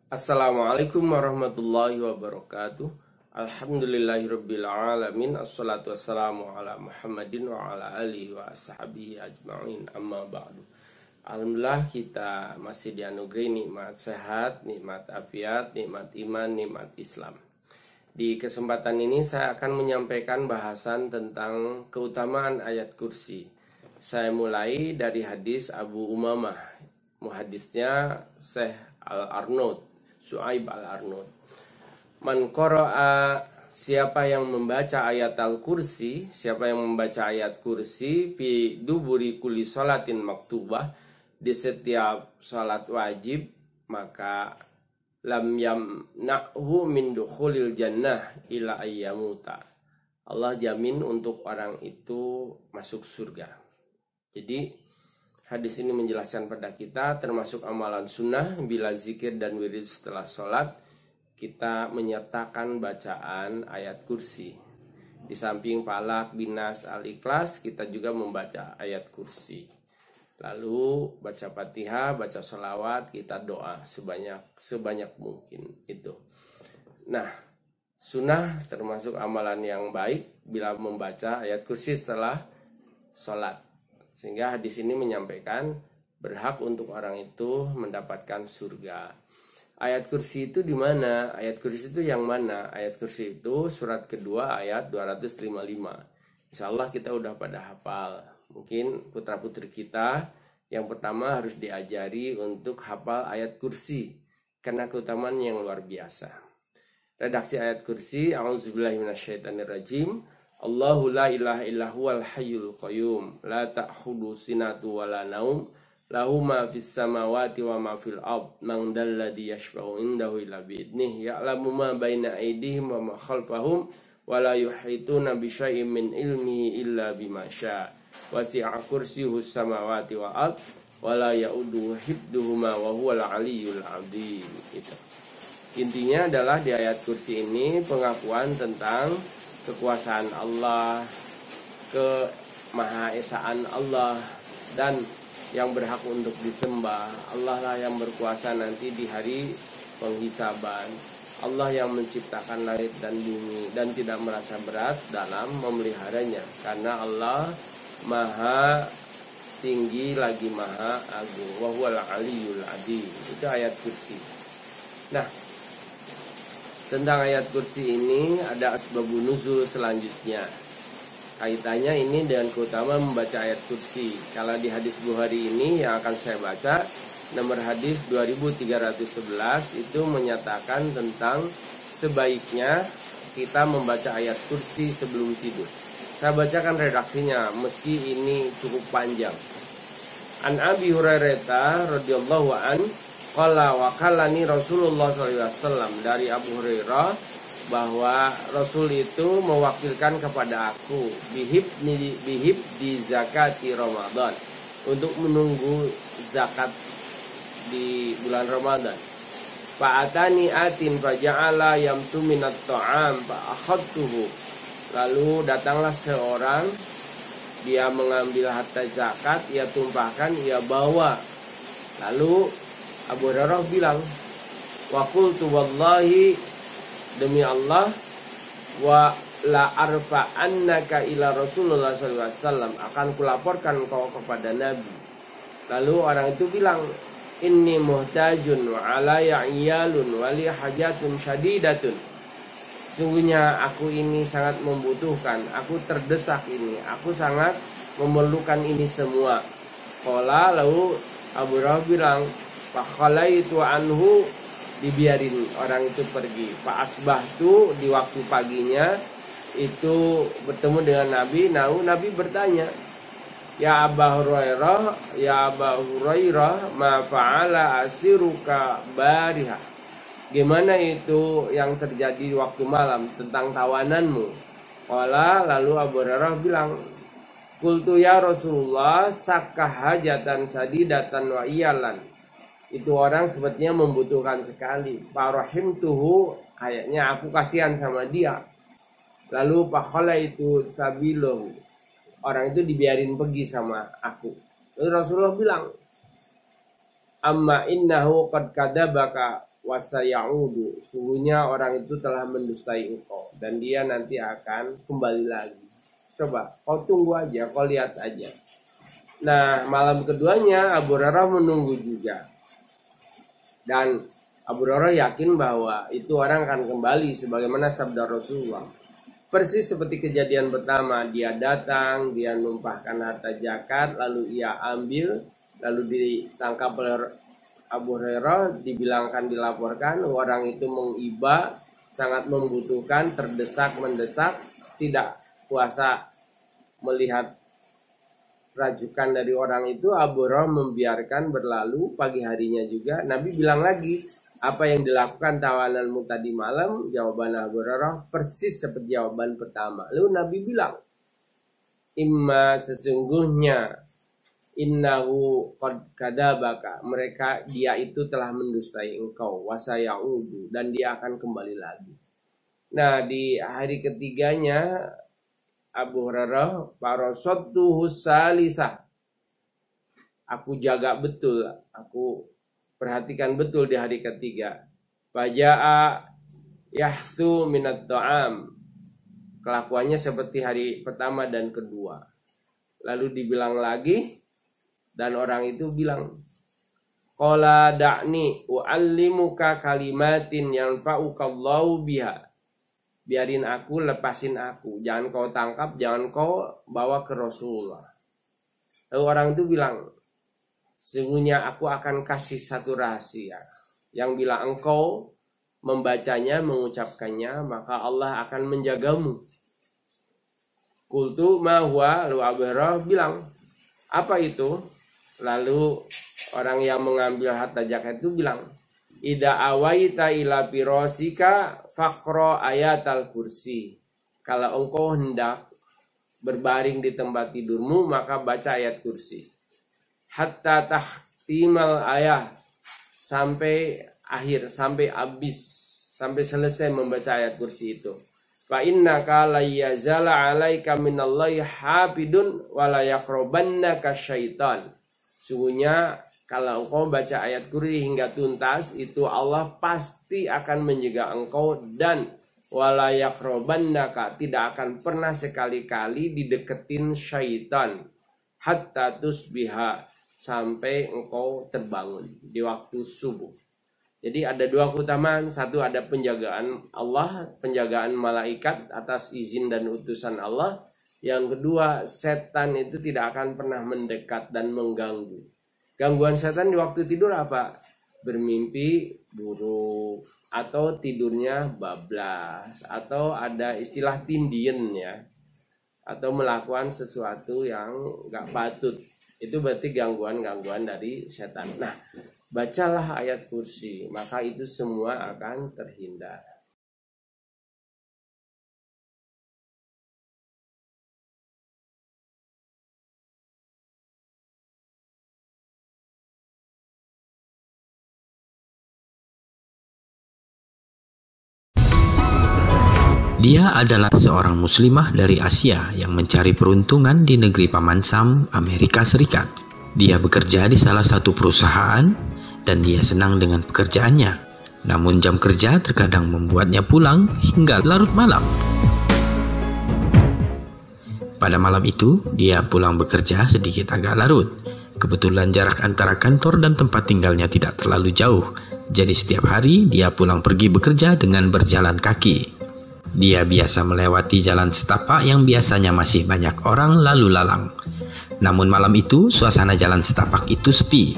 Assalamualaikum warahmatullahi wabarakatuh. Alhamdulillahirabbil alamin. Assalatu wassalamu ala Muhammadin wa ala alihi wa ashabihi ajma'in. Amma ba'du. Alhamdulillah kita masih dianugerahi nikmat sehat, nikmat afiat, nikmat iman, nikmat Islam. Di kesempatan ini saya akan menyampaikan bahasan tentang keutamaan ayat kursi. Saya mulai dari hadis Abu Umamah. Muhadisnya Syekh Al-Arnaud, Su'aib Al-Arnaud. Man qara'a, siapa yang membaca ayat al-kursi, siapa yang membaca ayat kursi fi duburi kulli sholatin maktubah, di setiap salat wajib, maka lam yamna'hu min dukhulil jannah ila ayyamuta. Allah jamin untuk orang itu masuk surga. Jadi hadis ini menjelaskan pada kita termasuk amalan sunnah bila zikir dan wirid setelah sholat kita menyertakan bacaan ayat kursi. Di samping Falaq, Binas, Al-Ikhlas kita juga membaca ayat kursi. Lalu baca Fatihah, baca sholawat, kita doa sebanyak mungkin itu. Nah, sunnah termasuk amalan yang baik bila membaca ayat kursi setelah sholat. Sehingga hadis ini menyampaikan berhak untuk orang itu mendapatkan surga. Ayat kursi itu di mana? Ayat kursi itu yang mana? Ayat kursi itu surat kedua ayat 255. Insya Allah kita udah pada hafal. Mungkin putra-putri kita yang pertama harus diajari untuk hafal ayat kursi. Karena keutamaan yang luar biasa. Redaksi ayat kursi. A'udzubillahi minasyaitonirrajim. Allahu la ilaha illa huwal hayyul qayyum la ta'khudhu sinatu wala naum lahu ma fis samawati wa ma fil ard man dalladzi yashfa'u indahu illa bi idnihi ya'lamu ma baina aydihim wa ma khalfahum wa la yuhituna bi syai'in min ilmihi illa bima syaa wasi'a kursiyyuhus samawati wal ard wa la ya'uduhu hifdzuhuma wa huwal aliyyul 'azim. Itu intinya adalah di ayat kursi ini pengakuan tentang kekuasaan Allah, kemahaesaan Allah, dan yang berhak untuk disembah. Allah lah yang berkuasa nanti di hari penghisaban. Allah yang menciptakan langit dan bumi dan tidak merasa berat dalam memeliharanya. Karena Allah maha tinggi lagi maha agung. Wa huwal aliyyul adzim. Itu ayat kursi. Nah, tentang ayat kursi ini ada asbabun nuzul selanjutnya. Kaitannya ini dengan keutamaan membaca ayat kursi. Kalau di hadis Bukhari ini yang akan saya baca, nomor hadis 2311 itu menyatakan tentang sebaiknya kita membaca ayat kursi sebelum tidur. Saya bacakan redaksinya meski ini cukup panjang. An Abi Hurairah radhiyallahu an qala wa qalani Rasulullah SAW, dari Abu Hurairah bahwa Rasul itu mewakilkan kepada aku bihib di zakati Ramadan, untuk menunggu zakat di bulan Ramadan. Fa'atani atin faja'ala yamtu minat ta'am fa'akhadtuhu. Lalu datanglah seorang, dia mengambil harta zakat, ia tumpahkan, ia bawa. Lalu Abu Hurairah bilang, wa qultu wallahi, demi Allah, wa la arfa annaka ila Rasulullah SAW, akan kulaporkan kau kepada Nabi. Lalu orang itu bilang, inni muhtajun wa alaya iyalun wa li hajatun syadidatun. Sungguhnya aku ini sangat membutuhkan, aku terdesak ini, aku sangat memerlukan ini semua. Qala, lalu Abu Hurairah bilang, fakhalaitu anhu, dibiarin orang itu pergi. Fa asbahtu, di waktu paginya itu bertemu dengan Nabi. Nabi bertanya, ya Abu Hurairah, ma fa'ala asiruka bariha. Gimana itu yang terjadi di waktu malam tentang tawananmu? Qala, lalu Abu Hurairah bilang, qultu ya Rasulullah sakah hajatan sadidatan wa iyalan. Itu orang sepertinya membutuhkan sekali. Farahim tuhu, kayaknya aku kasihan sama dia. Lalu pakhala itu sabiloh, orang itu dibiarin pergi sama aku. Lalu Rasulullah bilang, amma innahu qad kadabaka wasayaudu, sungguhnya orang itu telah mendustai engkau dan dia nanti akan kembali lagi. Coba kau tunggu aja, kau lihat aja. Nah, malam keduanya Abu Hurairah menunggu juga. Dan Abu Hurairah yakin bahwa itu orang akan kembali sebagaimana sabda Rasulullah. Persis seperti kejadian pertama, dia datang, dia numpahkan harta zakat, lalu ia ambil, lalu ditangkap oleh Abu Hurairah, dilaporkan orang itu mengiba, sangat membutuhkan, terdesak, mendesak, tidak kuasa melihat rajukan dari orang itu. Abu Hurairah membiarkan berlalu. Pagi harinya juga Nabi bilang lagi, apa yang dilakukan tawananmu tadi malam? Jawaban Abu Hurairah persis seperti jawaban pertama. Lalu Nabi bilang, imma, sesungguhnya, innahu qad kadabaka, dia itu telah mendustai engkau, wasayaudu, dan dia akan kembali lagi. Nah, di hari ketiganya Abu Hurairah, parasattuhu salisah, aku jaga betul, aku perhatikan betul di hari ketiga. Faja'a yahthu minat ta'am, kelakuannya seperti hari pertama dan kedua. Lalu dibilang lagi, dan orang itu bilang, qala da'ni u'allimuka kalimatin yanfa'ukallahu biha, biarin aku, lepasin aku, jangan kau tangkap, jangan kau bawa ke Rasulullah. Lalu orang itu bilang, sesungguhnya aku akan kasih satu rahasia, yang bila engkau membacanya, mengucapkannya, maka Allah akan menjagamu. Qultu ma huwa, lalu Abu Hurairah bilang, apa itu? Lalu orang yang mengambil harta zakat itu bilang, ida awaita ila pirosika faqra ayatal kursi. Kalau engkau hendak berbaring di tempat tidurmu, maka baca ayat kursi. Hatta tahtimal ayat, sampai akhir, sampai habis, sampai selesai membaca ayat kursi itu. Fa innaka la yazala 'alaika minallahi hafidun wa la yaqrabannaka syaitan. Sungguhnya kalau engkau baca ayat kursi hingga tuntas, itu Allah pasti akan menjaga engkau, dan wala yaqrabannaka, tidak akan pernah sekali-kali dideketin syaitan, hatta tusbiha, sampai engkau terbangun di waktu subuh. Jadi ada dua keutamaan, satu ada penjagaan Allah, penjagaan malaikat atas izin dan utusan Allah. Yang kedua, setan itu tidak akan pernah mendekat dan mengganggu. Gangguan setan di waktu tidur apa? Bermimpi buruk, atau tidurnya bablas, atau ada istilah tindien ya, atau melakukan sesuatu yang gak patut. Itu berarti gangguan-gangguan dari setan. Nah, bacalah ayat kursi, maka itu semua akan terhindar. Dia adalah seorang muslimah dari Asia yang mencari peruntungan di negeri Paman Sam, Amerika Serikat. Dia bekerja di salah satu perusahaan dan dia senang dengan pekerjaannya. Namun jam kerja terkadang membuatnya pulang hingga larut malam. Pada malam itu, dia pulang bekerja sedikit agak larut. Kebetulan jarak antara kantor dan tempat tinggalnya tidak terlalu jauh. Jadi setiap hari dia pulang pergi bekerja dengan berjalan kaki. Dia biasa melewati jalan setapak yang biasanya masih banyak orang lalu lalang. Namun malam itu suasana jalan setapak itu sepi.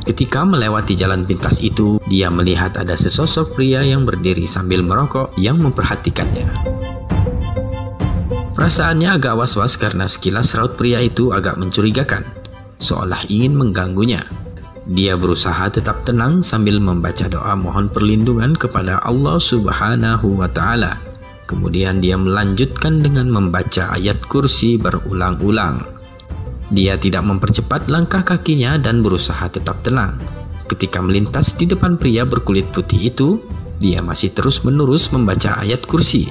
Ketika melewati jalan pintas itu, dia melihat ada sesosok pria yang berdiri sambil merokok yang memperhatikannya. Perasaannya agak was-was karena sekilas raut pria itu agak mencurigakan, seolah ingin mengganggunya. Dia berusaha tetap tenang sambil membaca doa mohon perlindungan kepada Allah Subhanahu wa Ta'ala. Kemudian dia melanjutkan dengan membaca ayat kursi berulang-ulang. Dia tidak mempercepat langkah kakinya dan berusaha tetap tenang. Ketika melintas di depan pria berkulit putih itu, dia masih terus-menerus membaca ayat kursi.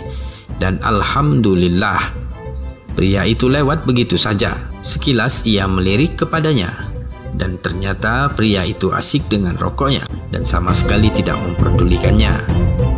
Dan alhamdulillah, pria itu lewat begitu saja. Sekilas ia melirik kepadanya. Dan ternyata pria itu asik dengan rokoknya dan sama sekali tidak memperdulikannya.